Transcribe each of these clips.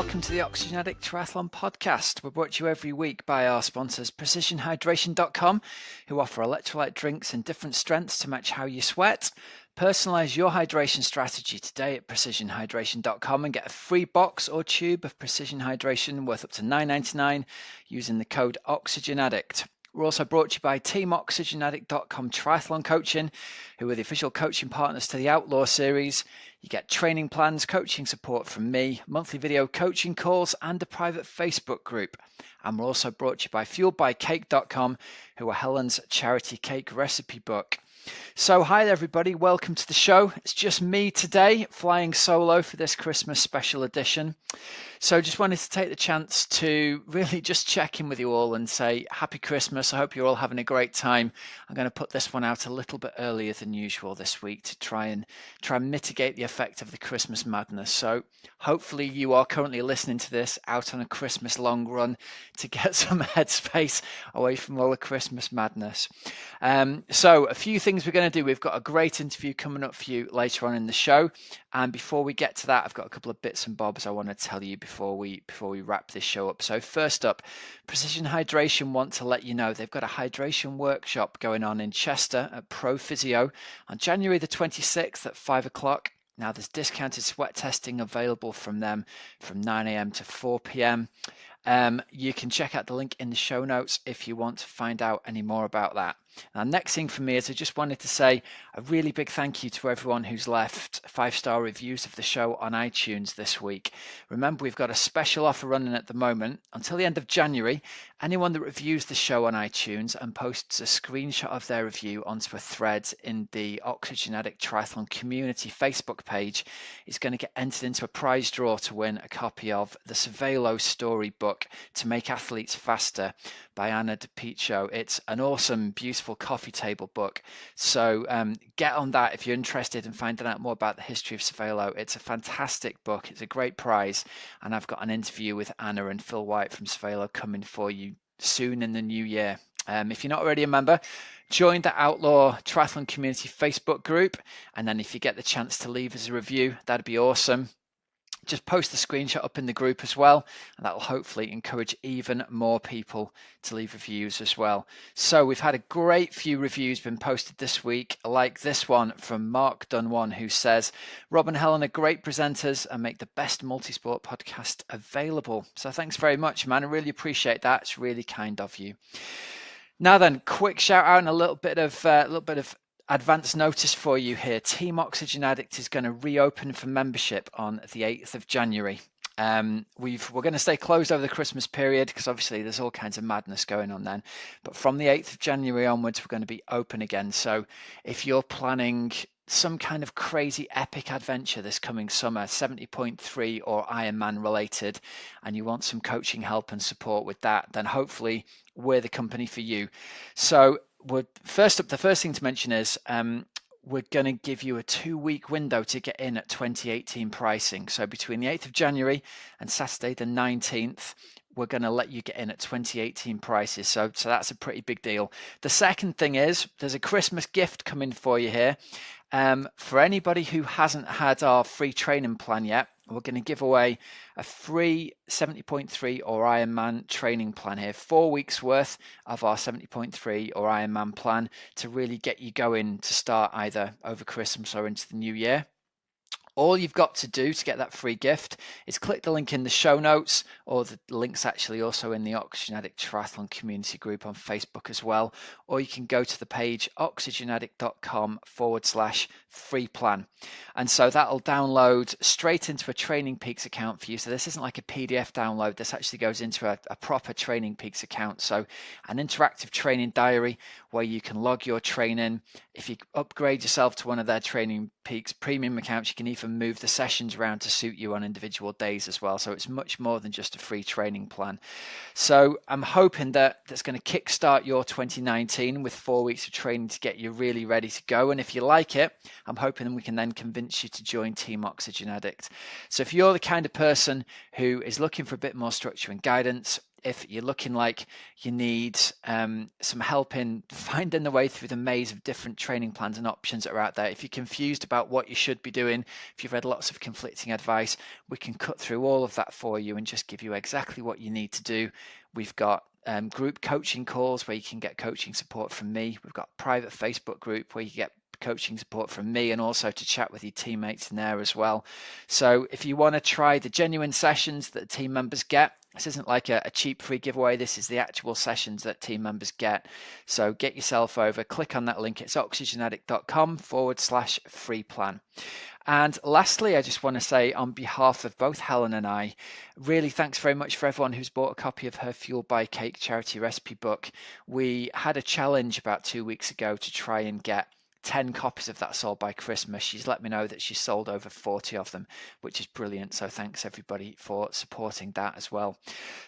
welcome to the Oxygenaddict Triathlon Podcast. We're brought to you every week by our sponsors PrecisionHydration.com, who offer electrolyte drinks in different strengths to match how you sweat. Personalize your hydration strategy today at PrecisionHydration.com and get a free box or tube of Precision Hydration worth up to $9.99 using the code Oxygenaddict. We're also brought to you by TeamOxygenaddict.com Triathlon Coaching, who are the official coaching partners to the Outlaw Series. You get training plans, coaching support from me, monthly video coaching calls, and a private Facebook group. And we're also brought to you by FueledByCake.com, who are Helen's charity cake recipe book. So hi there everybody, welcome to the show. It's just me today, flying solo for this Christmas special edition. So just wanted to take the chance to really just check in with you all and say happy Christmas. I hope you're all having a great time. I'm going to put this one out a little bit earlier than usual this week to try and mitigate the effect of the Christmas madness. So hopefully you are currently listening to this out on a Christmas long run to get some headspace away from all the Christmas madness. So a few things we're going to do. We've got a great interview coming up for you later on in the show. And before we get to that, I've got a couple of bits and bobs I want to tell you before we wrap this show up. So first up, Precision Hydration want to let you know they've got a hydration workshop going on in Chester at Pro Physio on January the 26th at 5 o'clock. Now there's discounted sweat testing available from them from 9 a.m. to 4 p.m. You can check out the link in the show notes if you want to find out any more about that. Now, next thing for me is I just wanted to say a really big thank you to everyone who's left 5-star reviews of the show on iTunes this week. Remember, we've got a special offer running at the moment. Until the end of January, anyone that reviews the show on iTunes and posts a screenshot of their review onto a thread in the Oxygenaddict Triathlon community Facebook page is going to get entered into a prize draw to win a copy of the Cervelo storybook To Make Athletes Faster by Anna DiPiccio. It's an awesome, beautiful coffee table book. So get on that if you're interested in finding out more about the history of Cervelo. It's a fantastic book. It's a great prize. And I've got an interview with Anna and Phil White from Cervelo coming for you soon in the new year. If you're not already a member, join the Outlaw Triathlon Community Facebook group. And then if you get the chance to leave us a review, that'd be awesome. Just post the screenshot up in the group as well, and that will hopefully encourage even more people to leave reviews as well. So we've had a great few reviews been posted this week, like this one from Mark Dunwan, who says, Rob and Helen are great presenters and make the best multisport podcast available. So thanks very much, man. I really appreciate that. It's really kind of you. Now then, quick shout out and a little bit of advance notice for you here. Team Oxygenaddict is going to reopen for membership on the 8th of January. We're going to stay closed over the Christmas period because obviously there's all kinds of madness going on then. But from the 8th of January onwards, we're going to be open again. So if you're planning some kind of crazy epic adventure this coming summer, 70.3 or Ironman related, and you want some coaching help and support with that, then hopefully we're the company for you. So the first thing to mention is we're going to give you a 2-week window to get in at 2018 pricing. So between the 8th of January and Saturday the 19th, we're going to let you get in at 2018 prices. So that's a pretty big deal. The second thing is there's a Christmas gift coming for you here. For anybody who hasn't had our free training plan yet, we're going to give away a free 70.3 or Ironman training plan here, 4 weeks worth of our 70.3 or Ironman plan to really get you going to start either over Christmas or into the new year. All you've got to do to get that free gift is click the link in the show notes, or the link's actually also in the Oxygenaddict Triathlon community group on Facebook as well. Or you can go to the page oxygenaddict.com/free plan. And so that'll download straight into a Training Peaks account for you. So this isn't like a PDF download. This actually goes into a proper Training Peaks account. So an interactive training diary where you can log your training. If you upgrade yourself to one of their Training Peaks premium accounts, you can even move the sessions around to suit you on individual days as well. So it's much more than just a free training plan. So I'm hoping that that's going to kickstart your 2019 with 4 weeks of training to get you really ready to go. And if you like it, I'm hoping we can then convince you to join Team Oxygenaddict. So if you're the kind of person who is looking for a bit more structure and guidance, if you're looking like you need some help in finding the way through the maze of different training plans and options that are out there, if you're confused about what you should be doing, if you've read lots of conflicting advice, we can cut through all of that for you and just give you exactly what you need to do. We've got group coaching calls where you can get coaching support from me. We've got a private Facebook group where you get coaching support from me and also to chat with your teammates in there as well. So if you want to try the genuine sessions that team members get, this isn't like a cheap free giveaway. This is the actual sessions that team members get. So get yourself over, click on that link. It's oxygenaddict.com/free plan. And lastly, I just want to say on behalf of both Helen and I, really thanks very much for everyone who's bought a copy of her Fueled by Cake charity recipe book. We had a challenge about 2 weeks ago to try and get 10 copies of that sold by Christmas. She's let me know that she's sold over 40 of them, which is brilliant. So thanks everybody for supporting that as well.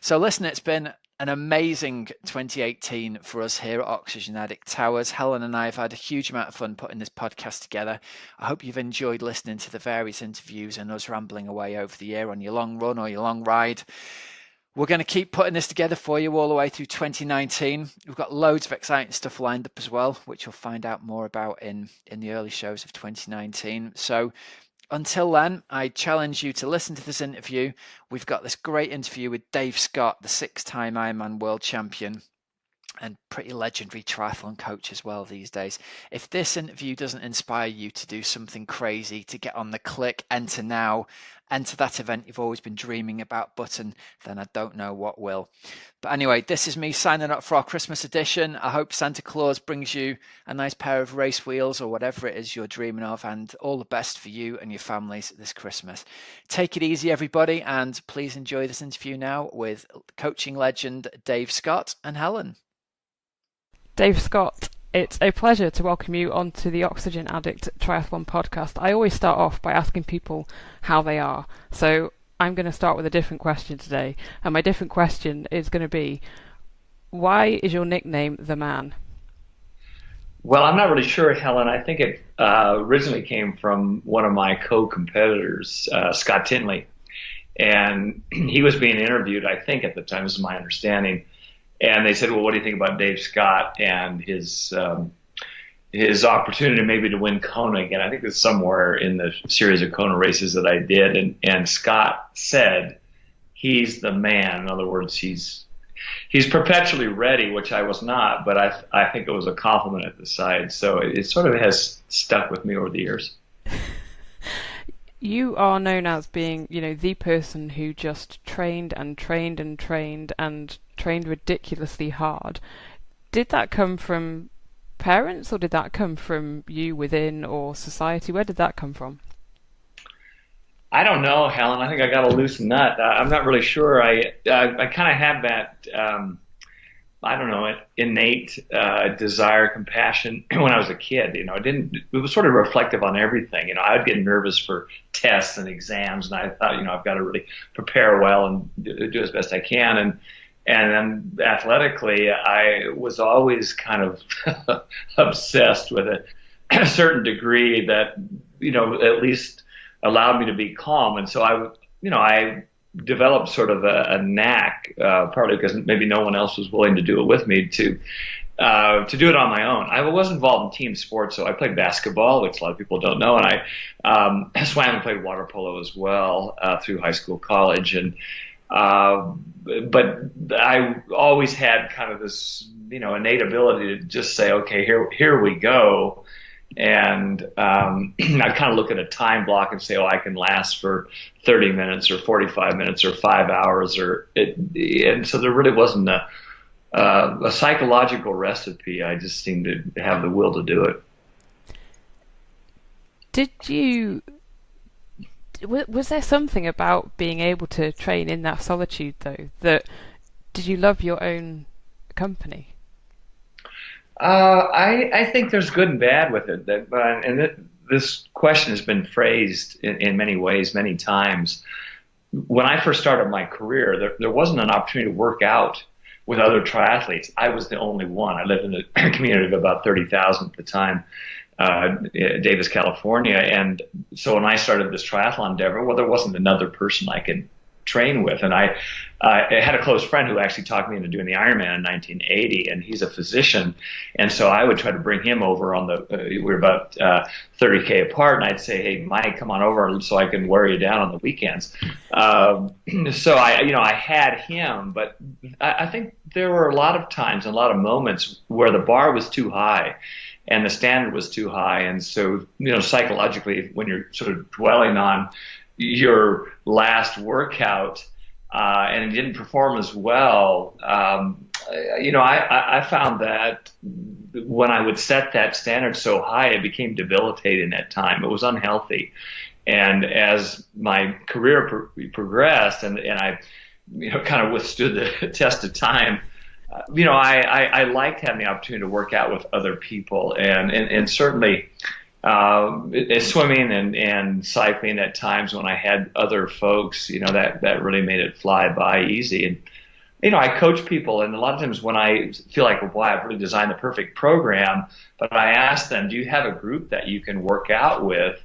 So listen, it's been an amazing 2018 for us here at Oxygen Addict Towers. Helen and I have had a huge amount of fun putting this podcast together. I hope you've enjoyed listening to the various interviews and us rambling away over the year on your long run or your long ride. We're going to keep putting this together for you all the way through 2019. We've got loads of exciting stuff lined up as well, which you'll find out more about in the early shows of 2019. So until then, I challenge you to listen to this interview. We've got this great interview with Dave Scott, the 6-time Ironman World Champion and pretty legendary triathlon coach as well these days. If this interview doesn't inspire you to do something crazy, to get on the click, enter now, enter that event you've always been dreaming about button, then I don't know what will. But anyway, this is me signing up for our Christmas edition. I hope Santa Claus brings you a nice pair of race wheels or whatever it is you're dreaming of, and all the best for you and your families this Christmas. Take it easy, everybody, and please enjoy this interview now with coaching legend Dave Scott and Helen. Dave Scott, it's a pleasure to welcome you onto the Oxygen Addict Triathlon Podcast. I always start off by asking people how they are. So I'm going to start with a different question today. And my different question is going to be, why is your nickname The Man? Well, I'm not really sure, Helen. I think it originally came from one of my co-competitors, Scott Tinley. And he was being interviewed, I think, at the time, this is my understanding. And they said, well, what do you think about Dave Scott and his opportunity maybe to win Kona again? I think it's somewhere in the series of Kona races that I did. And Scott said, he's the man. In other words, he's perpetually ready, which I was not, but I think it was a compliment at the side. So it sort of has stuck with me over the years. You are known as being, the person who just trained and trained and trained and trained ridiculously hard. Did that come from parents, or did that come from you within, or society? Where did that come from? I don't know, Helen. I think I got a loose nut. I'm not really sure. I kind of had that, innate desire, compassion when I was a kid. It was sort of reflective on everything. I'd get nervous for tests and exams, and I thought, I've got to really prepare well and do as best I can. And then athletically, I was always kind of obsessed with a certain degree that, at least allowed me to be calm. And so I developed sort of a knack, partly because maybe no one else was willing to do it with me, to do it on my own. I was involved in team sports, so I played basketball, which a lot of people don't know, and I swam and played water polo as well through high school, college, and but I always had kind of this, innate ability to just say, okay, here we go. And I kind of look at a time block and say, I can last for 30 minutes or 45 minutes or 5 hours, and so there really wasn't a psychological recipe. I just seemed to have the will to do it. Was there something about being able to train in that solitude, though, did you love your own company? I think there's good and bad with it. This question has been phrased in many ways, many times. When I first started my career, there wasn't an opportunity to work out with other triathletes. I was the only one. I lived in a community of about 30,000 at the time. Davis, California, and so when I started this triathlon endeavor, there wasn't another person I could train with. And I had a close friend who actually talked me into doing the Ironman in 1980, and he's a physician. And so I would try to bring him over on we were about 30K apart, and I'd say, hey, Mike, come on over so I can wear you down on the weekends. So I had him, but I think there were a lot of times, a lot of moments where the bar was too high and the standard was too high. And so, psychologically, when you're sort of dwelling on your last workout and it didn't perform as well, I found that when I would set that standard so high, it became debilitating at time. It was unhealthy. And as my career progressed and I kind of withstood the test of time, I liked having the opportunity to work out with other people, and certainly swimming and cycling at times when I had other folks, that really made it fly by easy. And I coach people, and a lot of times when I feel like, well, boy, I've really designed the perfect program, but I ask them, do you have a group that you can work out with?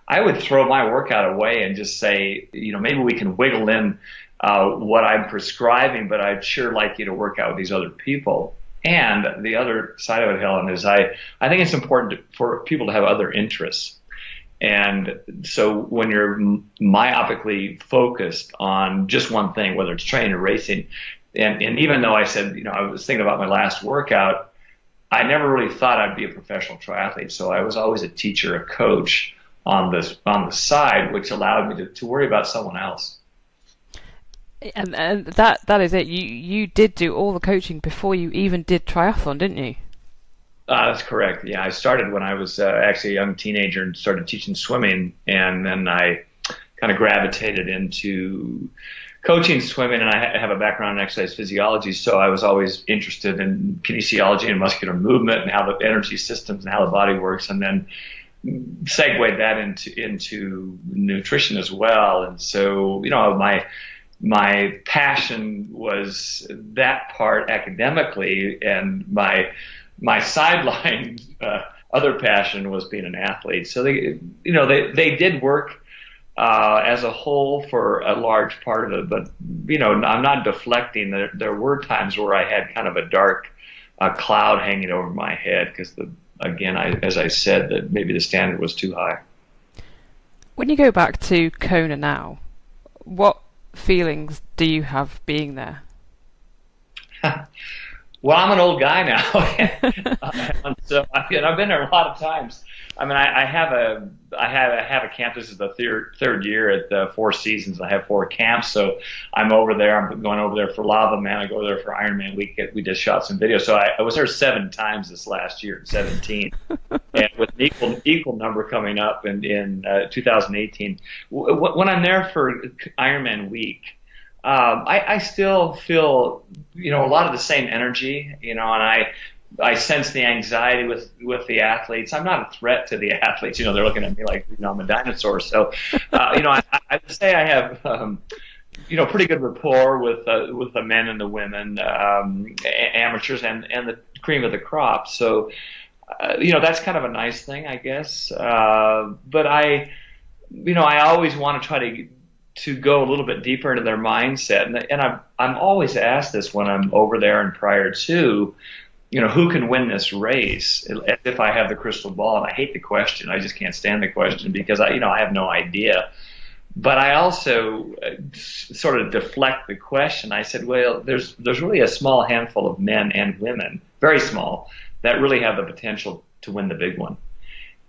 I would throw my workout away and just say, maybe we can wiggle in what I'm prescribing, but I'd sure like you to work out with these other people. And the other side of it, Helen, is I think it's important for people to have other interests. And so when you're myopically focused on just one thing, whether it's training or racing, and even though I said, I was thinking about my last workout, I never really thought I'd be a professional triathlete. So I was always a teacher, a coach on the side, which allowed me to worry about someone else. And that is it. You did do all the coaching before you even did triathlon, didn't you? That's correct. Yeah, I started when I was actually a young teenager and started teaching swimming, and then I kind of gravitated into coaching swimming, and I have a background in exercise physiology, so I was always interested in kinesiology and muscular movement and how the energy systems and how the body works, and then segued that into nutrition as well. And so, my passion was that part academically, and my sideline other passion was being an athlete. So they did work as a whole for a large part of it, but I'm not deflecting. There were times where I had kind of a dark cloud hanging over my head because as I said, that maybe the standard was too high. When you go back to Kona now, what feelings do you have being there? Well, I'm an old guy now, so I've been there a lot of times. I mean, I have a camp. This is the third year at the Four Seasons. I have 4 camps, so I'm over there. I'm going over there for Lava Man. I go there for Ironman Week. We just shot some videos. So I was there 7 times this last year, 17, and with an equal number coming up in 2018. When I'm there for Ironman Week, I still feel a lot of the same energy, and I sense the anxiety with the athletes. I'm not a threat to the athletes. They're looking at me like I'm a dinosaur. So, I would say I have, pretty good rapport with the men and the women, amateurs and the cream of the crop. So, that's kind of a nice thing, I guess. But I always want to try to go a little bit deeper into their mindset. And I'm always asked this when I'm over there and prior to, who can win this race? As if I have the crystal ball, and I hate the question. I just can't stand the question because I have no idea. But I also sort of deflect the question. I said, well, there's really a small handful of men and women, very small, that really have the potential to win the big one.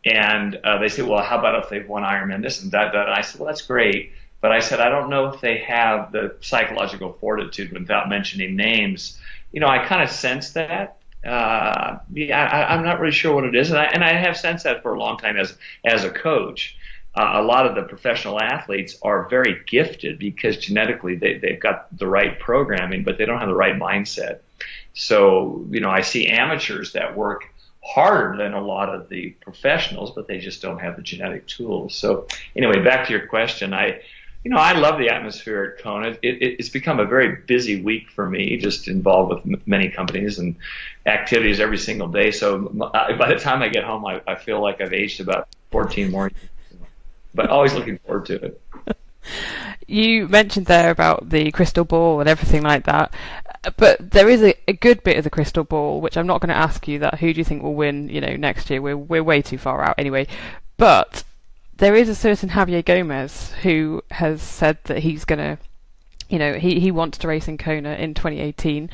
And they say, well, how about if they've won Ironman this and that? And I said, well, that's great. But I said, I don't know if they have the psychological fortitude, without mentioning names. I kind of sense that. I'm not really sure what it is, and I have sensed that for a long time as a coach. A lot of the professional athletes are very gifted because genetically they've got the right programming, but they don't have the right mindset. So I see amateurs that work harder than a lot of the professionals, but they just don't have the genetic tools. So anyway, back to your question, I love the atmosphere at Kona. It's become a very busy week for me, just involved with many companies and activities every single day. So by the time I get home, I feel like I've aged about 14 more years. But always looking forward to it. You mentioned there about the crystal ball and everything like that, but there is a good bit of the crystal ball, which I'm not going to ask you that who do you think will win, next year. We're way too far out anyway. But there is a certain Javier Gomez who has said that he's going to, he wants to race in Kona in 2018.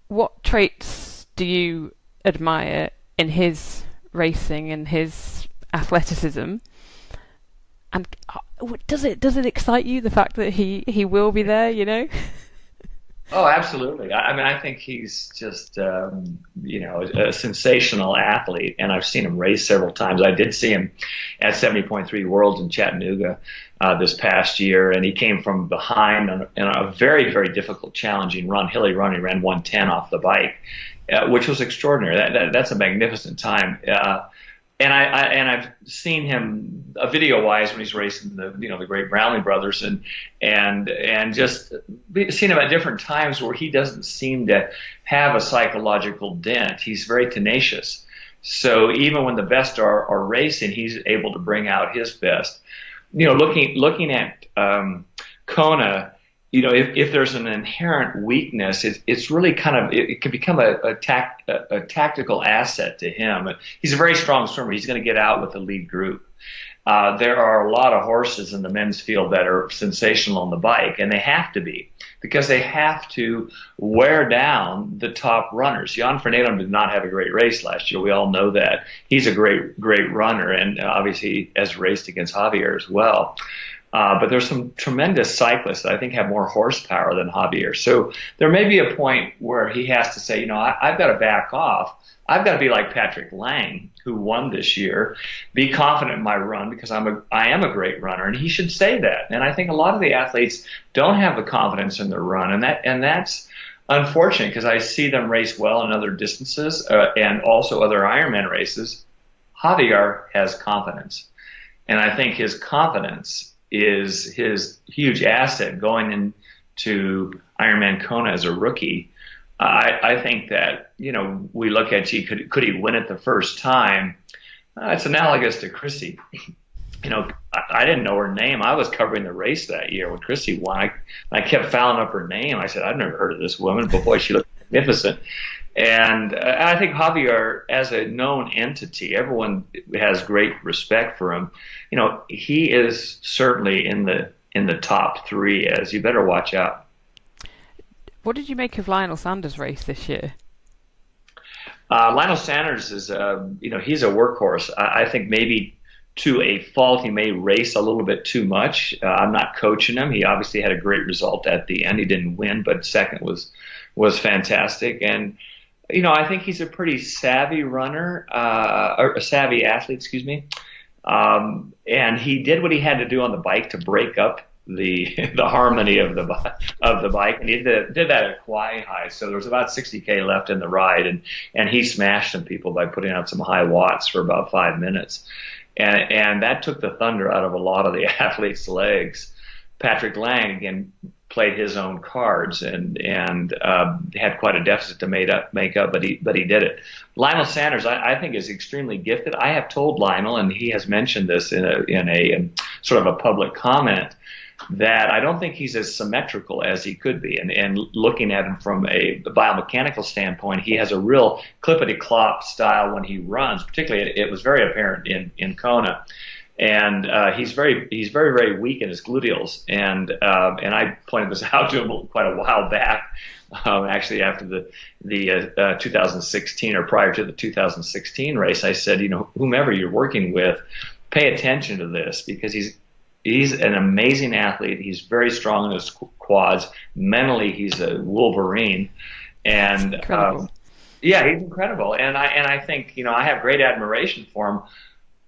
What traits do you admire in his racing and his athleticism? And does it excite you, the fact that he will be there, Oh, absolutely. I think he's just, a sensational athlete, and I've seen him race several times. I did see him at 70.3 Worlds in Chattanooga this past year, and he came from behind in a very, very difficult, challenging run, hilly run. He ran 1:10 off the bike, which was extraordinary. That's a magnificent time. And I've seen him video-wise when he's racing the great Brownlee brothers, and just seen him at different times where he doesn't seem to have a psychological dent. He's very tenacious. So even when the best are racing, he's able to bring out his best. Looking at Kona, if there's an inherent weakness, it's really it can become a tactical asset to him. He's a very strong swimmer. He's going to get out with the lead group. There are a lot of horses in the men's field that are sensational on the bike, and they have to be, because they have to wear down the top runners. Jan Fernandez did not have a great race last year. We all know that. He's a great runner, and obviously has raced against Javier as well. But there's some tremendous cyclists that I think have more horsepower than Javier. So there may be a point where he has to say, I've got to back off. I've got to be like Patrick Lang, who won this year, be confident in my run, because I am a great runner, and he should say that. And I think a lot of the athletes don't have the confidence in their run, and that's unfortunate, because I see them race well in other distances and also other Ironman races. Javier has confidence, and I think his confidence is his huge asset going into Ironman Kona as a rookie. I think that, we look at, could he win it the first time? It's analogous to Chrissy. I didn't know her name. I was covering the race that year when Chrissy won. I kept fouling up her name. I said, I've never heard of this woman, but boy, she looked magnificent. And I think Javier, as a known entity, everyone has great respect for him. He is certainly in the top three, as you better watch out. What did you make of Lionel Sanders' race this year? Lionel Sanders is, he's a workhorse. I think maybe to a fault he may race a little bit too much. I'm not coaching him. He obviously had a great result at the end. He didn't win, but second was fantastic. And I think he's a pretty savvy runner, or a savvy athlete, excuse me. And he did what he had to do on the bike to break up the harmony of the bike, and he did that at Kauai High. So there was about 60K left in the ride, and he smashed some people by putting out some high watts for about 5 minutes, and that took the thunder out of a lot of the athletes' legs. Patrick Lang again played his own cards and had quite a deficit to make up, but he did it. Lionel Sanders, I think, is extremely gifted. I have told Lionel, and he has mentioned this in a sort of a public comment, that I don't think he's as symmetrical as he could be. And looking at him from a biomechanical standpoint, he has a real clippity-clop style when he runs. Particularly, it was very apparent in Kona. And he's very, very weak in his gluteals. And I pointed this out to him quite a while back, actually after the 2016 or prior to the 2016 race. I said, whomever you're working with, pay attention to this, because he's an amazing athlete. He's very strong in his quads. Mentally, he's a Wolverine. And he's incredible. And I think, I have great admiration for him.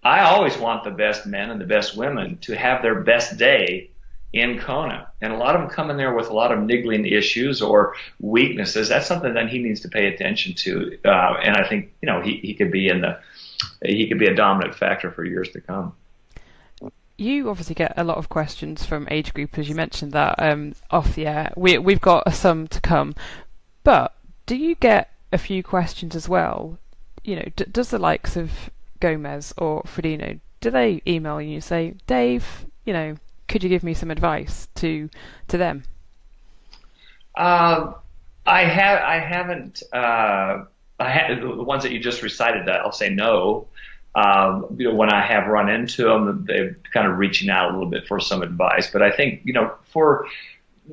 I always want the best men and the best women to have their best day in Kona. And a lot of them come in there with a lot of niggling issues or weaknesses. That's something that he needs to pay attention to. And I think, he could be a dominant factor for years to come. You obviously get a lot of questions from age groupers. You mentioned that off the air. We've got some to come. But do you get a few questions as well? Does the likes of Gomez or Frodeno, do they email you and say, Dave, Could you give me some advice to them? I haven't. The ones that you just recited, that I'll say no. When I have run into them, they're kind of reaching out a little bit for some advice. But I think, for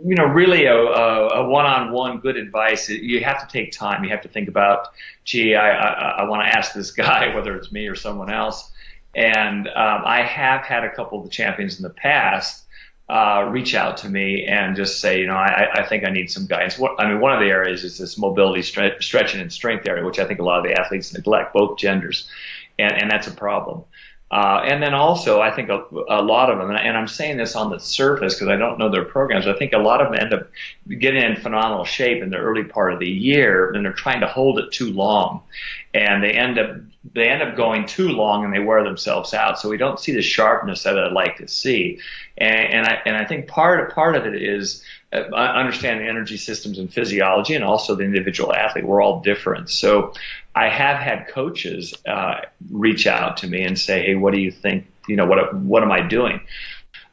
really a one-on-one good advice, you have to take time. You have to think about, gee, I want to ask this guy, whether it's me or someone else. And I have had a couple of the champions in the past reach out to me and just say, I think I need some guidance. One of the areas is this mobility, stretching, and strength area, which I think a lot of the athletes neglect, both genders, and that's a problem. And then also, I think a lot of them, and I'm saying this on the surface because I don't know their programs, I think a lot of them end up getting in phenomenal shape in the early part of the year, and they're trying to hold it too long, and they end up going too long, and they wear themselves out. So we don't see the sharpness that I'd like to see, and I think part of it is understanding energy systems and physiology, and also the individual athlete. We're all different, so I have had coaches reach out to me and say, hey, what do you think? What am I doing?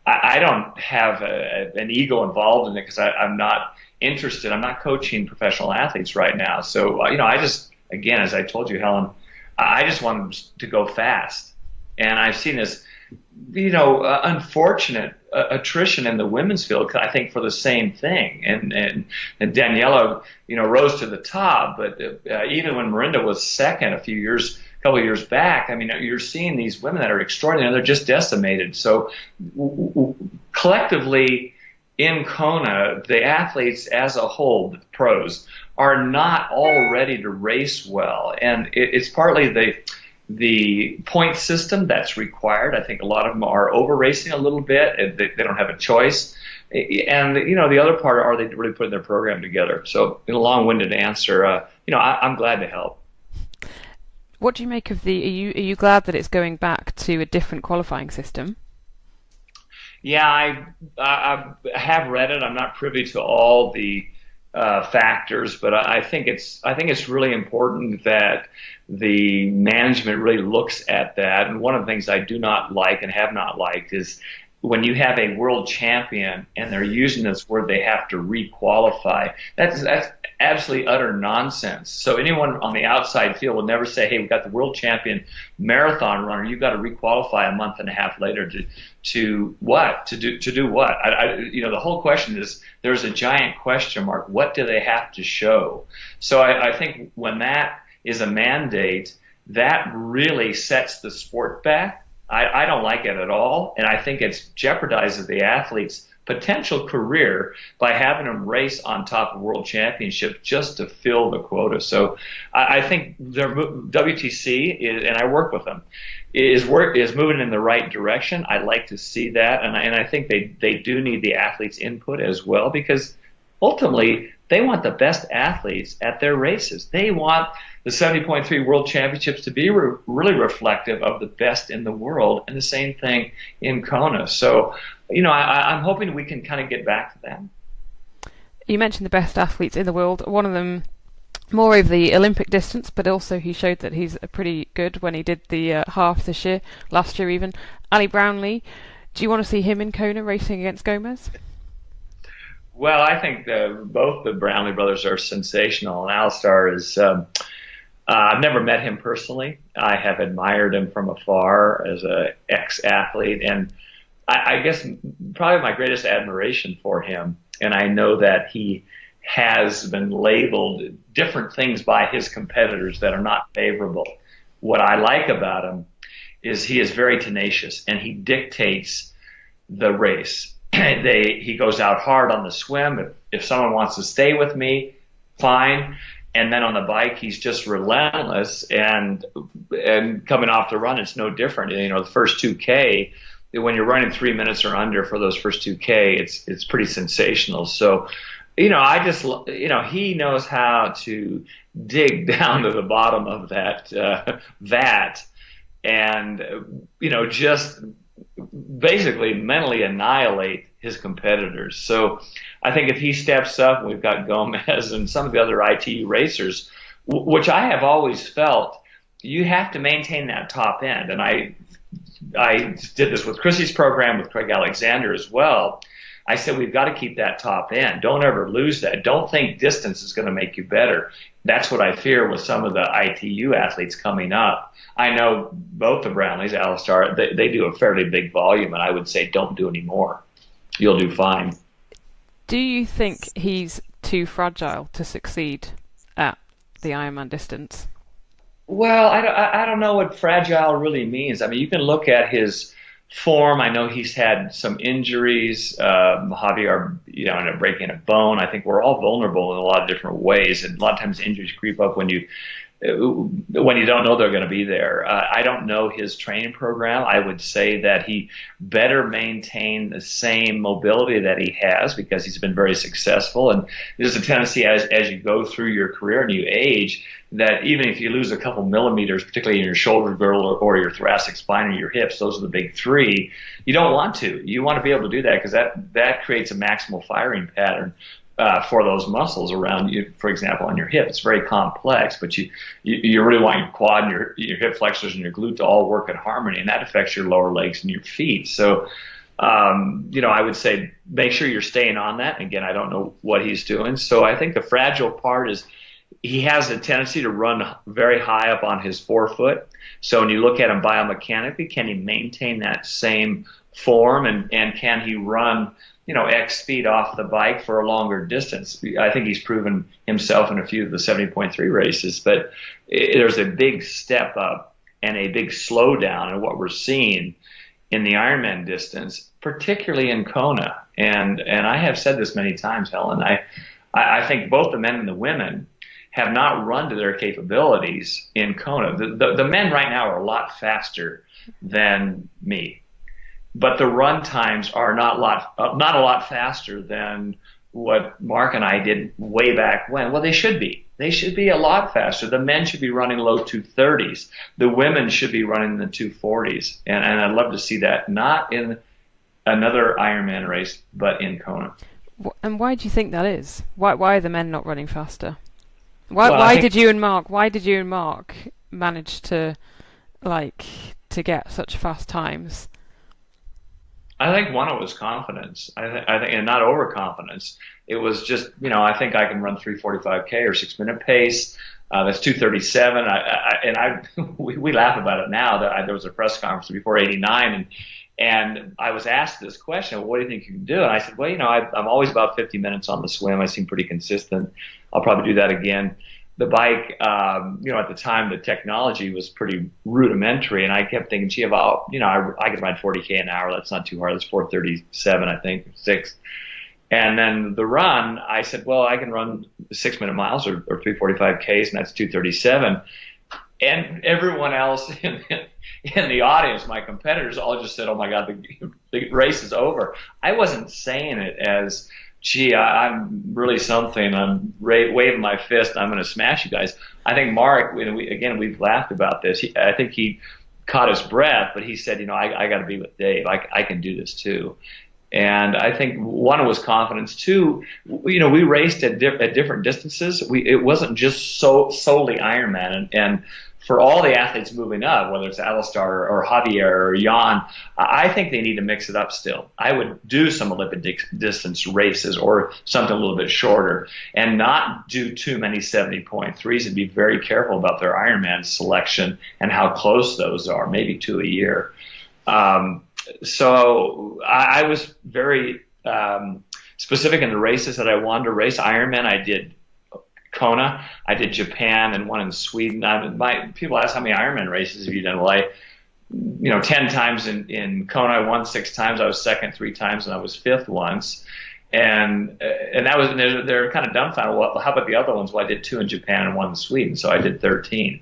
I don't have an ego involved in it because I'm not interested. I'm not coaching professional athletes right now. So, I just, again, as I told you, Helen, I just want them to go fast. And I've seen this, unfortunate attrition in the women's field, I think, for the same thing. And Daniela, rose to the top. But even when Marinda was second a couple of years back, you're seeing these women that are extraordinary. They're just decimated. So collectively in Kona, the athletes as a whole, the pros, are not all ready to race well. And it's partly the point system that's required. I think a lot of them are over racing a little bit, and they don't have a choice. And the other part, are they really putting their program together? So in a long-winded answer, I'm glad to help. What do you make of are you glad that it's going back to a different qualifying system? Yeah, I have read it. I'm not privy to all the factors, but I think it's really important that the management really looks at that. And one of the things I do not like and have not liked is when you have a world champion and they're using this word, they have to re-qualify. That's absolutely utter nonsense. So anyone on the outside field will never say, hey, we've got the world champion marathon runner, you've got to re-qualify a month and a half later to do what? The whole question is, there's a giant question mark. What do they have to show? So I think when that is a mandate, that really sets the sport back. I don't like it at all, and I think it jeopardizes the athlete's potential career by having them race on top of world championships just to fill the quota. So I think WTC, and I work with them, is moving in the right direction. I'd like to see that, and I think they do need the athletes' input as well, because ultimately they want the best athletes at their races. They want the 70.3 World Championships to be really reflective of the best in the world, and the same thing in Kona. So, I'm hoping we can kind of get back to that. You mentioned the best athletes in the world. One of them more over the Olympic distance, but also he showed that he's pretty good when he did the half this year, last year even. Ali Brownlee, do you want to see him in Kona racing against Gomez? Well, I think both the Brownlee brothers are sensational, and Alistar is... I've never met him personally. I have admired him from afar as an ex-athlete, and I guess probably my greatest admiration for him, and I know that he has been labeled different things by his competitors that are not favorable. What I like about him is he is very tenacious, and he dictates the race. He goes out hard on the swim. If someone wants to stay with me, fine. And then on the bike, he's just relentless, and coming off the run, it's no different. The first 2K, when you're running 3 minutes or under for those first 2K, it's pretty sensational. So, he knows how to dig down to the bottom of that vat, and just basically mentally annihilate his competitors. So I think if he steps up, we've got Gomez and some of the other ITU racers, which I have always felt you have to maintain that top end. And I I did this with Chrissy's program, with Craig Alexander as well. I said, we've got to keep that top end. Don't ever lose that. Don't think distance is going to make you better. That's what I fear with some of the ITU athletes coming up. I know both the Brownlees, Alistar, they do a fairly big volume, and I would say don't do any more. You'll do fine. Do you think he's too fragile to succeed at the Ironman distance? Well, I don't know what fragile really means. I mean, you can look at his form. I know he's had some injuries. Javier, ended up breaking a bone. I think we're all vulnerable in a lot of different ways, and a lot of times injuries creep up when you don't know they're going to be there. I don't know his training program. I would say that he better maintain the same mobility that he has, because he's been very successful. And there's a tendency as you go through your career and you age, that even if you lose a couple millimeters, particularly in your shoulder girdle or your thoracic spine or your hips, those are the big three, you don't want to. You want to be able to do that, because that creates a maximal firing pattern for those muscles around you. For example, on your hip, it's very complex, but you really want your quad and your hip flexors and your glute to all work in harmony, and that affects your lower legs and your feet. So, I would say make sure you're staying on that. Again, I don't know what he's doing. So I think the fragile part is he has a tendency to run very high up on his forefoot. So when you look at him biomechanically, can he maintain that same form, and can he run X speed off the bike for a longer distance? I think he's proven himself in a few of the 70.3 races, but there's a big step up and a big slowdown in what we're seeing in the Ironman distance, particularly in Kona. And I have said this many times, Helen. I think both the men and the women have not run to their capabilities in Kona. The men right now are a lot faster than me, but the run times are not a lot faster than what Mark and I did way back when. Well, they should be. They should be a lot faster. The men should be running low 230s. The women should be running in the 240s. And I'd love to see that, not in another Ironman race, but in Kona. And why do you think that is? Why are the men not running faster? Why did you and Mark manage to get such fast times? I think one, it was confidence. I think, and not overconfidence. It was just, I think I can run 3:45K or 6-minute pace. That's 2:37. We laugh about it now. There was a press conference before '89, and I was asked this question: what do you think you can do? And I said, well, I'm always about 50 minutes on the swim. I seem pretty consistent. I'll probably do that again. The bike, at the time, the technology was pretty rudimentary, and I kept thinking, gee, I could ride 40K an hour. That's not too hard. That's 4:37, I think, 6. And then the run, I said, well, I can run 6-minute miles or 3:45Ks, and that's 2:37. And everyone else in the audience, my competitors, all just said, oh my God, the race is over. I wasn't saying it as, gee, I'm really something. I'm waving my fist. I'm going to smash you guys. I think Mark, we've laughed about this. I think he caught his breath, but he said, I got to be with Dave. I can do this too. And I think one was confidence. Two, we raced at different distances. It wasn't just solely Ironman. And for all the athletes moving up, whether it's Alistar or Javier or Jan, I think they need to mix it up still. I would do some Olympic distance races or something a little bit shorter, and not do too many 70.3s, and be very careful about their Ironman selection and how close those are, maybe 2 a year. So I was very specific in the races that I wanted to race. Ironman, I did Kona, I did Japan, and one in Sweden. People ask how many Ironman races have you done? Well, 10 times in Kona, I won 6 times. I was second 3 times, and I was 5th once. And that was, they're kind of dumbfounded. Well, how about the other ones? Well, I did 2 in Japan and 1 in Sweden, so I did 13.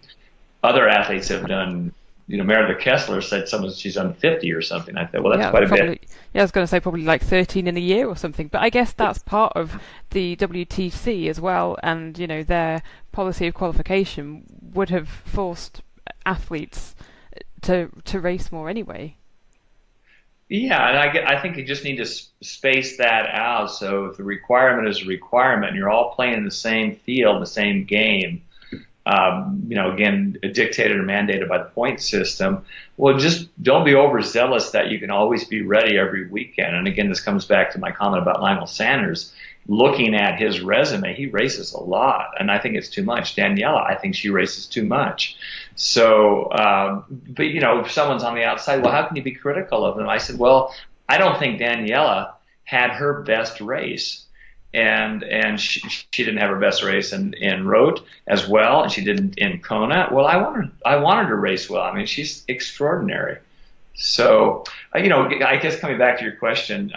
Other athletes have done, Meredith Kessler said she's done 50 or something. I thought, well, that's quite a bit. Yeah, I was going to say probably like 13 in a year or something. But I guess that's part of the WTC as well, and their policy of qualification would have forced athletes to race more anyway. Yeah, and I think you just need to space that out. So if the requirement is a requirement, and you're all playing the same field, the same game, again, dictated or mandated by the point system. Well, just don't be overzealous that you can always be ready every weekend. And again, this comes back to my comment about Lionel Sanders. Looking at his resume, he races a lot, and I think it's too much. Daniela, I think she races too much. So, but if someone's on the outside, well, how can you be critical of them? I said, well, I don't think Daniela had her best race. And she didn't have her best race in Roth as well, and she didn't in Kona. Well, I wanted her to race well. I mean, she's extraordinary. So, I guess coming back to your question,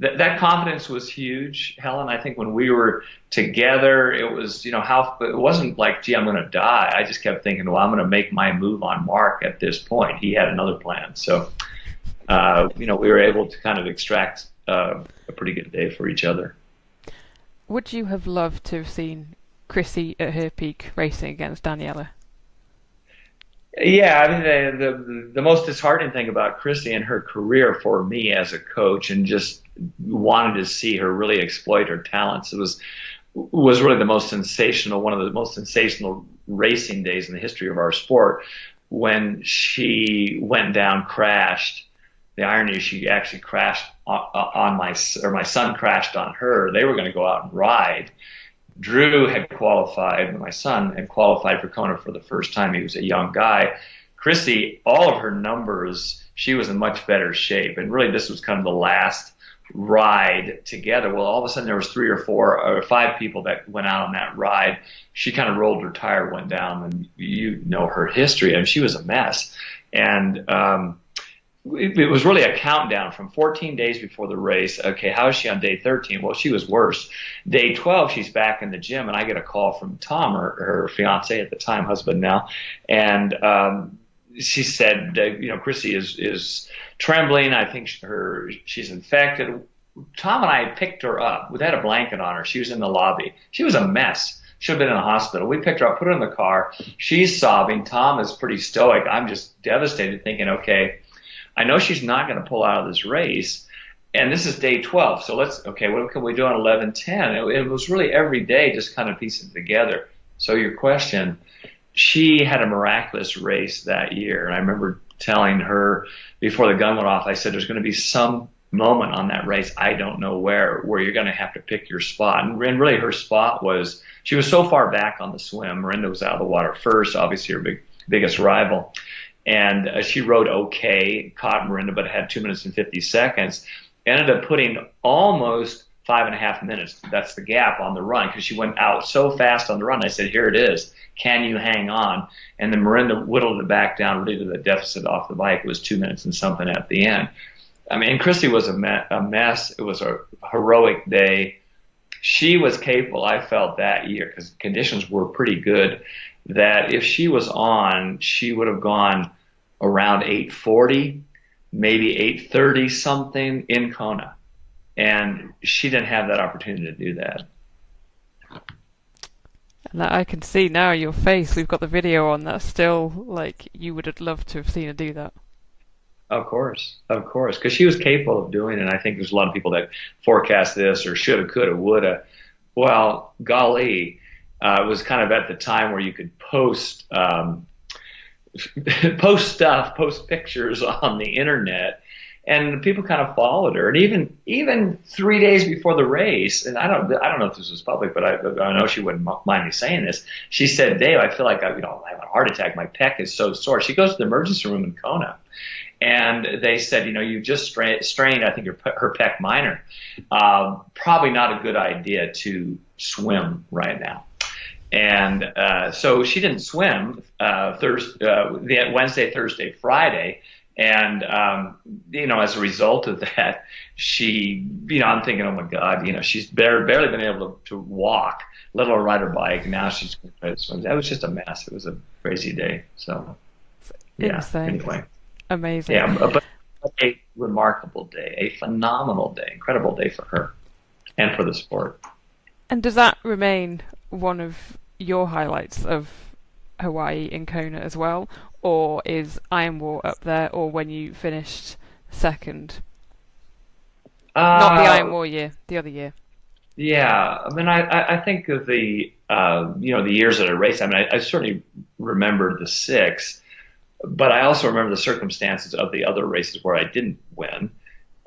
that confidence was huge, Helen. I think when we were together, it was, it wasn't like, gee, I'm going to die. I just kept thinking, well, I'm going to make my move on Mark at this point. He had another plan. So, we were able to kind of extract a pretty good day for each other. Would you have loved to have seen Chrissy at her peak racing against Daniela? Yeah, I mean, the most disheartening thing about Chrissy and her career for me as a coach, and just wanted to see her really exploit her talents, was really the most sensational, one of the most sensational racing days in the history of our sport, when she went down, crashed. The irony is she actually crashed on my son crashed on her. They were going to go out and ride. Drew had qualified, my son had qualified for Kona for the first time. He was a young guy. Chrissy, all of her numbers, she was in much better shape. And really this was kind of the last ride together. Well, all of a sudden there was 3 or 4 or 5 people that went out on that ride. She kind of rolled her tire, went down, and you know her history. I mean, she was a mess. And it was really a countdown from 14 days before the race. Okay, how is she on day 13? Well, she was worse. Day 12, she's back in the gym, and I get a call from Tom, her fiance at the time, husband now, and she said, Chrissy is trembling. I think she's infected. Tom and I picked her up. We had a blanket on her. She was in the lobby. She was a mess. Should have been in the hospital. We picked her up, put her in the car. She's sobbing. Tom is pretty stoic. I'm just devastated, thinking, okay, I know she's not going to pull out of this race, and this is day 12. So what can we do on 11:10? It was really every day just kind of piecing it together. So your question, she had a miraculous race that year, and I remember telling her before the gun went off, I said, there's going to be some moment on that race, I don't know where you're going to have to pick your spot. And really her spot was, she was so far back on the swim. Miranda was out of the water first, obviously her biggest rival. And she rode okay, caught Miranda, but had 2 minutes and 50 seconds. Ended up putting almost 5.5 minutes. That's the gap on the run, because she went out so fast on the run. I said, here it is. Can you hang on? And then Miranda whittled it back down really to the deficit off the bike. It was 2 minutes and something at the end. I mean, Christy was a mess. It was a heroic day. She was capable, I felt, that year, because conditions were pretty good, that if she was on, she would have gone around 8:40, maybe 8:30 something in Kona. And she didn't have that opportunity to do that. And I can see now your face. We've got the video on. That's still like you would have loved to have seen her do that. Of course, because she was capable of doing it. And I think there's a lot of people that forecast this or shoulda, coulda, woulda. Well, golly, it was kind of at the time where you could post pictures on the internet, and people kind of followed her. And even 3 days before the race, and I don't know if this was public, but I know she wouldn't mind me saying this. She said, "Dave, I feel like I have a heart attack. My pec is so sore." She goes to the emergency room in Kona, and they said, you just strained, I think, her pec minor. Probably not a good idea to swim right now. And so she didn't swim Wednesday, Thursday, Friday. And, as a result of that, she, I'm thinking, oh my God, she's barely been able to walk, let alone ride her bike. Now she's going to try to swim. That was just a mess. It was a crazy day. So, yeah, insane. Anyway. Amazing. Yeah, but a remarkable day, a phenomenal day, incredible day for her and for the sport. And does that remain one of your highlights of Hawaii in Kona as well? Or is Iron War up there, or when you finished second? Not the Iron War year, the other year. Yeah, I mean, I think of the the years that I raced. I mean, I certainly remember the 6, but I also remember the circumstances of the other races where I didn't win.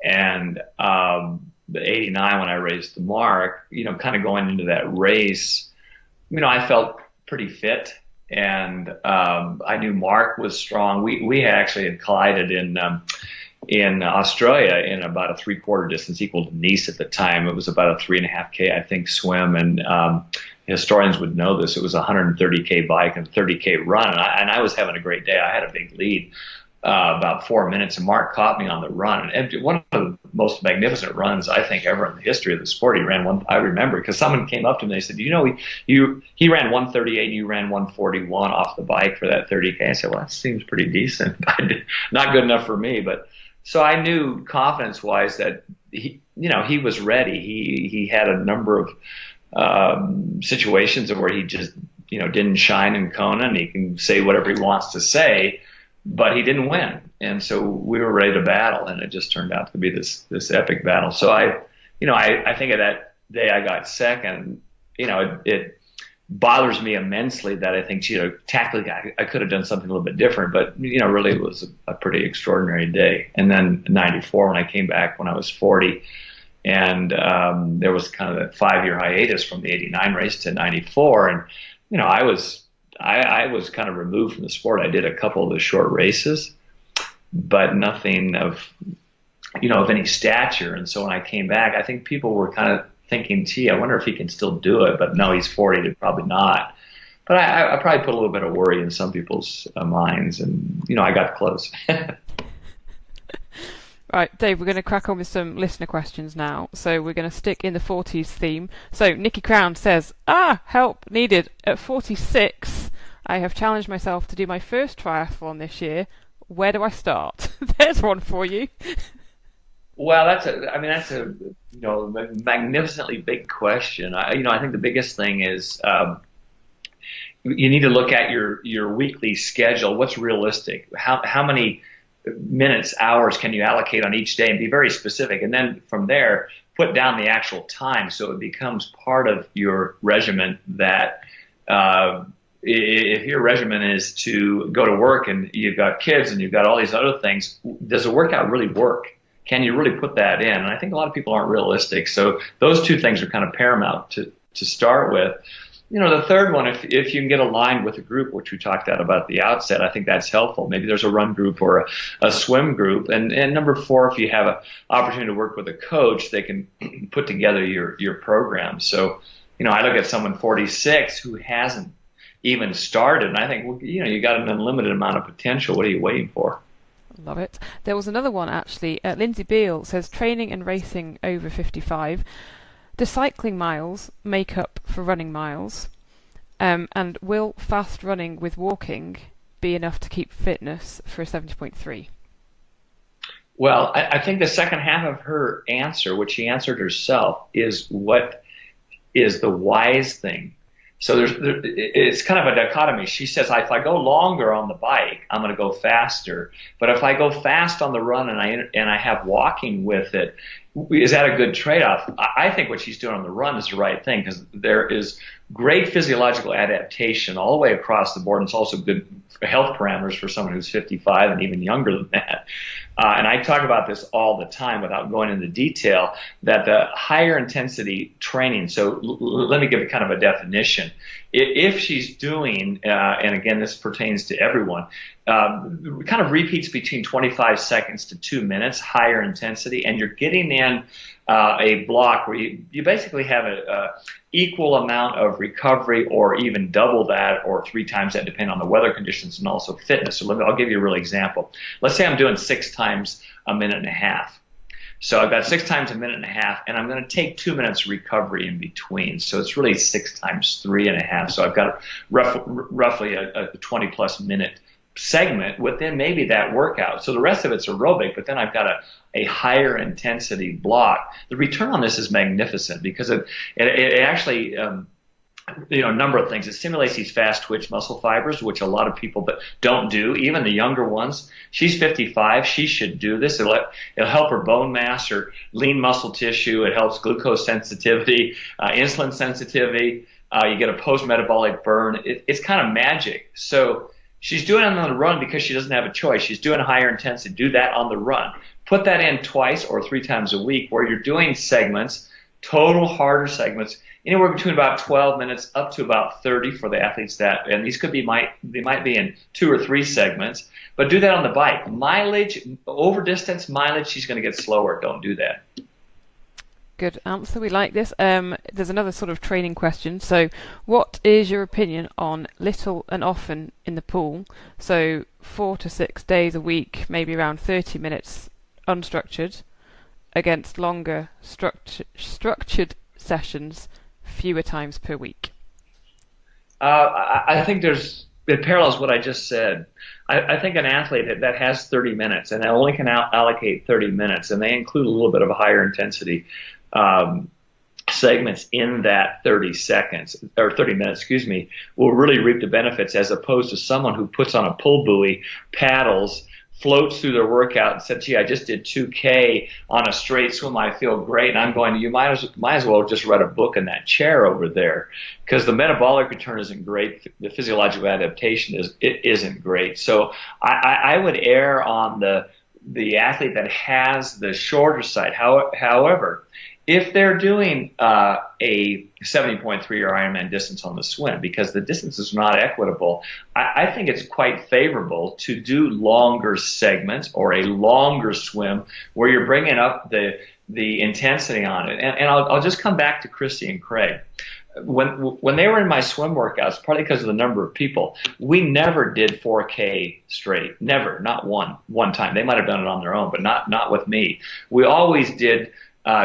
And the 89 when I raced the Mark, kind of going into that race, I felt pretty fit, and I knew Mark was strong. We actually had collided in Australia in about a 3/4 distance equal to Nice at the time. It was about a 3.5K, I think, swim, and historians would know this. It was a 130K bike and a 30K run, and I was having a great day. I had a big lead, about 4 minutes, and Mark caught me on the run. And one of the most magnificent runs I think ever in the history of the sport. He ran one. I remember because someone came up to me and they said, he ran 138 and you ran 141 off the bike for that 30K. I said, well, that seems pretty decent. Not good enough for me, but. So I knew confidence-wise that he was ready. He had a number of situations where he just didn't shine in Kona, and he can say whatever he wants to say, but he didn't win. And so we were ready to battle, and it just turned out to be this epic battle. So I think of that day I got second. It bothers me immensely that I think, tactically I could have done something a little bit different, but, really it was a pretty extraordinary day. And then 94, when I came back when I was 40, and there was kind of a 5-year hiatus from the 89 race to 94. And, I was kind of removed from the sport. I did a couple of the short races, but nothing of any stature. And so when I came back, I think people were kind of thinking, gee, I wonder if he can still do it. But no, he's 40, probably not. But I probably put a little bit of worry in some people's minds, and I got close. Right, Dave, we're going to crack on with some listener questions now. So we're going to stick in the 40s theme. So Nikki Crown says, help needed. At 46, I have challenged myself to do my first triathlon this year. Where do I start? There's one for you. Well, that's a magnificently big question. I think the biggest thing is you need to look at your weekly schedule. What's realistic? How many minutes, hours can you allocate on each day, and be very specific. And then from there, put down the actual time so it becomes part of your regimen. That if your regimen is to go to work and you've got kids and you've got all these other things, does the workout really work? Can you really put that in? And I think a lot of people aren't realistic. So those two things are kind of paramount to start with. The third one, if you can get aligned with a group, which we talked about at the outset, I think that's helpful. Maybe there's a run group or a swim group. And number 4, if you have an opportunity to work with a coach, they can put together your program. So, I look at someone 46 who hasn't even started, and I think, well, you got an unlimited amount of potential. What are you waiting for? Love it. There was another one, actually. Lindsay Beale says, training and racing over 55. Do cycling miles make up for running miles? And will fast running with walking be enough to keep fitness for a 70.3? Well, I think the second half of her answer, which she answered herself, is what is the wise thing. So it's kind of a dichotomy. She says, if I go longer on the bike, I'm going to go faster. But if I go fast on the run and I have walking with it, is that a good trade-off? I think what she's doing on the run is the right thing, because there is great physiological adaptation all the way across the board. And it's also good health parameters for someone who's 55 and even younger than that. And I talk about this all the time without going into detail, that the higher intensity training, so let me give it kind of a definition. If she's doing, and again, this pertains to everyone, kind of repeats between 25 seconds to 2 minutes, higher intensity, and you're getting in a block where you basically have a equal amount of recovery, or even double that, or 3 times that, depending on the weather conditions and also fitness. So I'll give you a real example. Let's say I'm doing 6 times a minute and a half. So I've got 6 times a minute and a half, and I'm going to take 2 minutes recovery in between. So it's really 6 times 3.5. So I've got roughly a 20-plus minute segment within maybe that workout. So the rest of it's aerobic, but then I've got a higher intensity block. The return on this is magnificent, because it actually a number of things. It stimulates these fast twitch muscle fibers, which a lot of people don't do, even the younger ones. She's 55. She should do this. It'll help her bone mass, her lean muscle tissue. It helps glucose sensitivity, insulin sensitivity. You get a post-metabolic burn. It's kind of magic. So she's doing it on the run because she doesn't have a choice. She's doing higher intensity. Do that on the run. Put that in twice or 3 times a week where you're doing segments, total harder segments, anywhere between about 12 minutes up to about 30 for the athletes and these they might be in 2 or 3 segments, but do that on the bike. Mileage, over distance mileage, she's going to get slower. Don't do that. Good answer. We like this. There's another sort of training question. So what is your opinion on little and often in the pool? So 4 to 6 days a week, maybe around 30 minutes unstructured, against longer structured sessions, fewer times per week? I think it parallels what I just said. I think an athlete that has 30 minutes and only can allocate 30 minutes, and they include a little bit of a higher intensity segments in that 30 minutes, will really reap the benefits, as opposed to someone who puts on a pull buoy, paddles, floats through their workout and said, gee, I just did 2K on a straight swim. I feel great. And I'm going, you might as well just read a book in that chair over there, because the metabolic return isn't great. The physiological adaptation isn't great. So I would err on the athlete that has the shorter side. However, if they're doing a 70.3 or Ironman distance on the swim, because the distance is not equitable, I think it's quite favorable to do longer segments or a longer swim where you're bringing up the intensity on it. And I'll just come back to Christy and Craig. When they were in my swim workouts, partly because of the number of people, we never did 4K straight. Never, not one time. They might have done it on their own, but not with me. We always did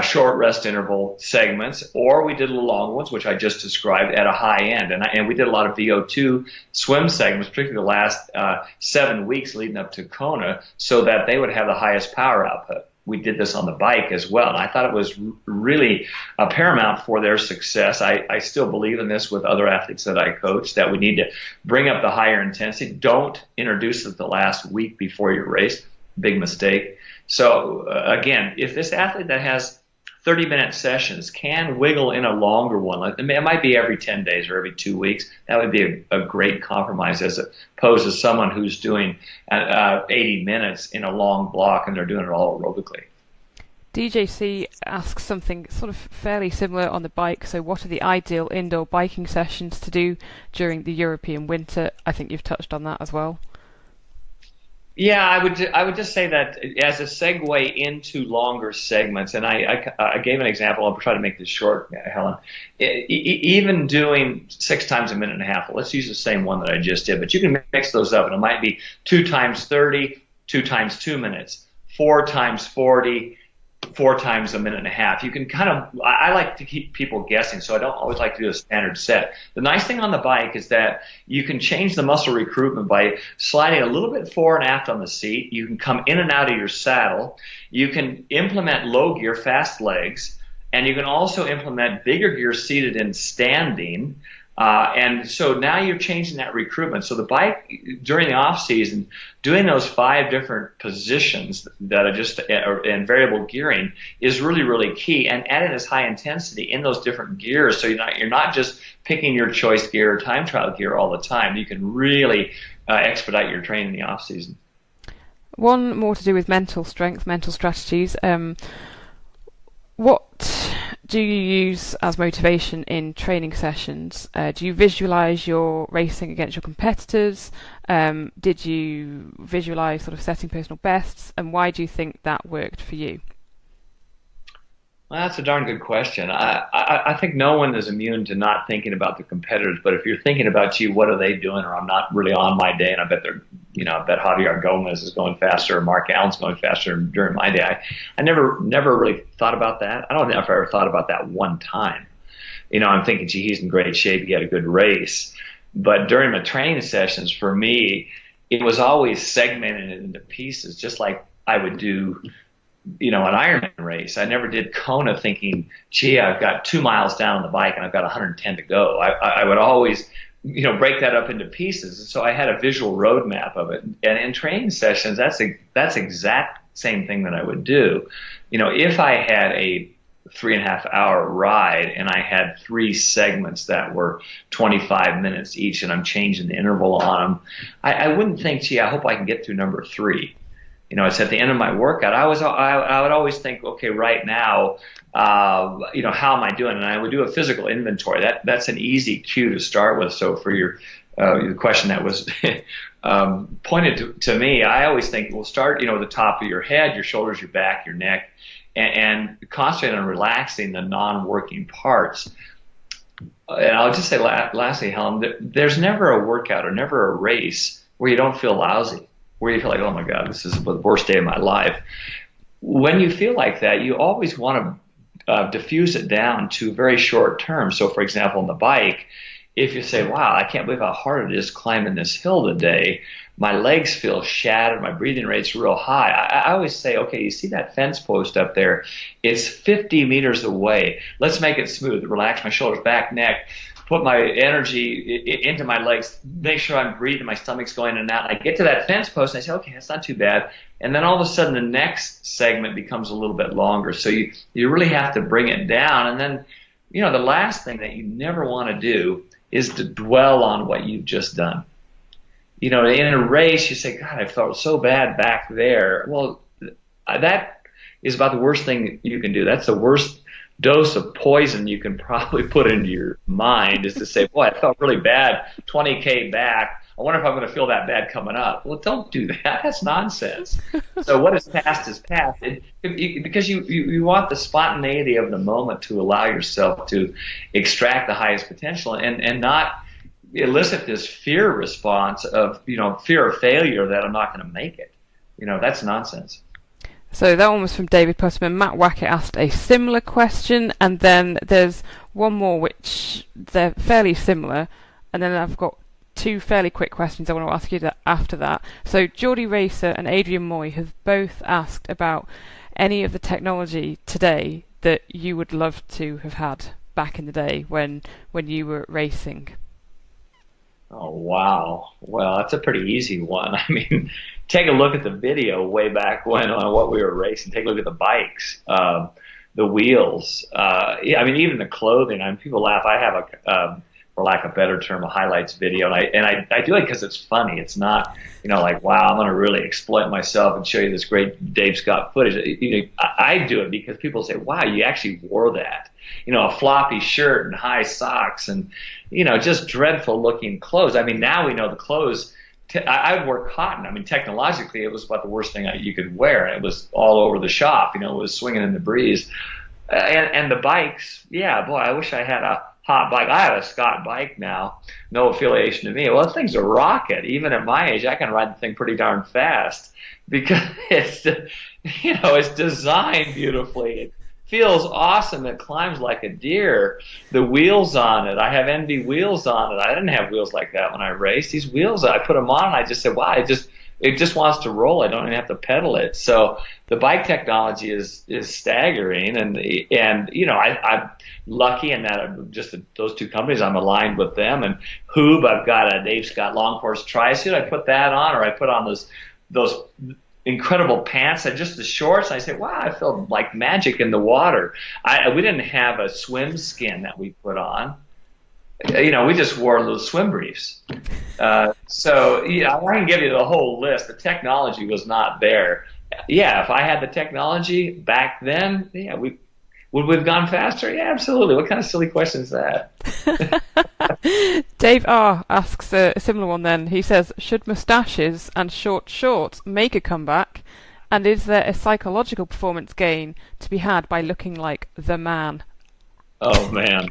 short rest interval segments, or we did the long ones, which I just described, at a high end. And we did a lot of VO2 swim segments, particularly the last 7 weeks leading up to Kona, so that they would have the highest power output. We did this on the bike as well, and I thought it was really paramount for their success. I still believe in this with other athletes that I coach, that we need to bring up the higher intensity. Don't introduce it the last week before your race. Big mistake. So again, if this athlete that has 30-minute sessions can wiggle in a longer one, it might be every 10 days or every 2 weeks, that would be a great compromise, as opposed to someone who's doing 80 minutes in a long block and they're doing it all aerobically. DJC asks something sort of fairly similar on the bike. So what are the ideal indoor biking sessions to do during the European winter? I think you've touched on that as well. Yeah, I would just say that as a segue into longer segments, and I gave an example. I'll try to make this short, Helen. Even doing 6 times a minute and a half. Let's use the same one that I just did, but you can mix those up, and it might be 2 times 30, 2 times 2 minutes, 4 times 40, 4 times a minute and a half. You can I like to keep people guessing, so I don't always like to do a standard set. The nice thing on the bike is that you can change the muscle recruitment by sliding a little bit forward and aft on the seat. You can come in and out of your saddle. You can implement low gear, fast legs, and you can also implement bigger gear seated and standing. And so now you're changing that recruitment. So the bike, during the off season, doing those 5 different positions that are just in variable gearing is really, really key. And adding this high intensity in those different gears, so you're not just picking your choice gear or time trial gear all the time. You can really expedite your training in the off season. One more to do with mental strength, mental strategies. What do you use as motivation in training sessions? Do you visualize your racing against your competitors? Did you visualize sort of setting personal bests? And why do you think that worked for you? Well, that's a darn good question. I think no one is immune to not thinking about the competitors, but if you're thinking about, gee, what are they doing, or I'm not really on my day, and I bet I bet Javier Gomez is going faster, or Mark Allen's going faster during my day. I never really thought about that. I don't know if I ever thought about that one time. I'm thinking, gee, he's in great shape, he had a good race. But during the training sessions, for me, it was always segmented into pieces, just like I would do an Ironman race. I never did Kona thinking, gee, I've got 2 miles down on the bike and I've got 110 to go. I would always, break that up into pieces. And so I had a visual roadmap of it. And in training sessions, that's exact same thing that I would do. If I had a 3.5 hour ride and I had 3 segments that were 25 minutes each and I'm changing the interval on them, I wouldn't think, gee, I hope I can get through number 3. It's at the end of my workout. I would always think, okay, right now, how am I doing? And I would do a physical inventory. That's an easy cue to start with. So for your question that was pointed to me, I always think we'll start, at the top of your head, your shoulders, your back, your neck, and concentrate on relaxing the non-working parts. And I'll just say lastly, Helen, there's never a workout or never a race where you don't feel lousy, where you feel like, oh my God, this is the worst day of my life. When you feel like that, you always want to diffuse it down to very short term. So for example, on the bike, if you say, wow, I can't believe how hard it is climbing this hill today, my legs feel shattered, my breathing rate's real high. I always say, okay, you see that fence post up there? It's 50 meters away. Let's make it smooth. Relax my shoulders, back, neck, put my energy into my legs, make sure I'm breathing, my stomach's going in and out. I get to that fence post and I say, okay, that's not too bad. And then all of a sudden the next segment becomes a little bit longer. So you really have to bring it down. And then, the last thing that you never want to do is to dwell on what you've just done. In a race, you say, God, I felt so bad back there. Well, that is about the worst thing you can do. That's the worst dose of poison you can probably put into your mind, is to say, boy, I felt really bad 20K back. I wonder if I'm going to feel that bad coming up. Well, don't do that. That's nonsense. So what is past is past. Because you want the spontaneity of the moment to allow yourself to extract the highest potential and not elicit this fear response of, fear of failure that I'm not going to make it. That's nonsense. So that one was from David Putterman. Matt Wackett asked a similar question, and then there's one more which they're fairly similar, and then I've got 2 fairly quick questions I want to ask you after that. So Geordie Racer and Adrian Moy have both asked about any of the technology today that you would love to have had back in the day when you were racing. Oh, wow. Well, that's a pretty easy one. I mean, take a look at the video way back when on what we were racing. Take a look at the bikes, the wheels. Even the clothing. People laugh. I have for lack of a better term, a highlights video, and I do it because it's funny. It's not, like, wow, I'm going to really exploit myself and show you this great Dave Scott footage. I do it because people say, wow, you actually wore that. A floppy shirt and high socks and, just dreadful looking clothes. Now we know the clothes. I wore cotton. Technologically, it was about the worst thing you could wear. It was all over the shop. It was swinging in the breeze. And the bikes, yeah, boy, I wish I had a hot bike. I have a Scott bike now, no affiliation to me. Well, the thing's a rocket. Even at my age, I can ride the thing pretty darn fast because it's designed beautifully. It feels awesome. It climbs like a deer. The wheels on it, I have NV wheels on it. I didn't have wheels like that when I raced. These wheels, I put them on and I just said, wow, it just wants to roll. I don't even have to pedal it. So the bike technology is staggering, and I'm lucky in that just those 2 companies, I'm aligned with them. And Hoob, I've got a Dave Scott long course tri-suit. I put that on, or I put on those incredible pants and just the shorts. And I say, wow, I feel like magic in the water. We didn't have a swim skin that we put on. We just wore little swim briefs. I can give you the whole list. The technology was not there. Yeah, if I had the technology back then, yeah, would we have gone faster? Yeah, absolutely. What kind of silly question is that? Dave R. asks a similar one then. He says, should moustaches and short shorts make a comeback? And is there a psychological performance gain to be had by looking like the man? Oh, man.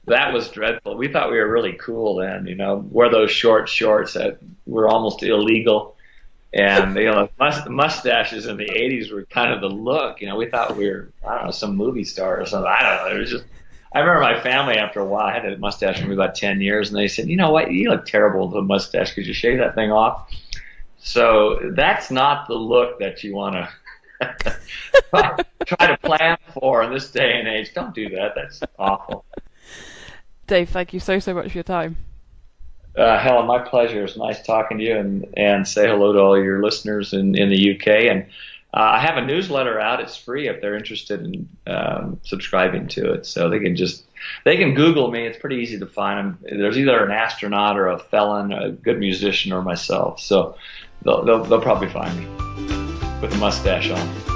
That was dreadful. We thought we were really cool then, wear those short shorts that were almost illegal. And, mustaches in the 80s were kind of the look. We thought we were, I don't know, some movie star or something. I don't know. It was just, I remember my family after a while, I had a mustache for about 10 years, and they said, you know what, you look terrible with a mustache. Could you shave that thing off? So that's not the look that you want try to plan for in this day and age. Don't do that. That's awful. Dave, thank you so much for your time. Helen, my pleasure. It's nice talking to you, and say hello to all your listeners in the UK. And I have a newsletter out. It's free if they're interested in subscribing to it. So they can Google me. It's pretty easy to find. There's either an astronaut or a felon, a good musician, or myself. So they'll probably find me with a mustache on.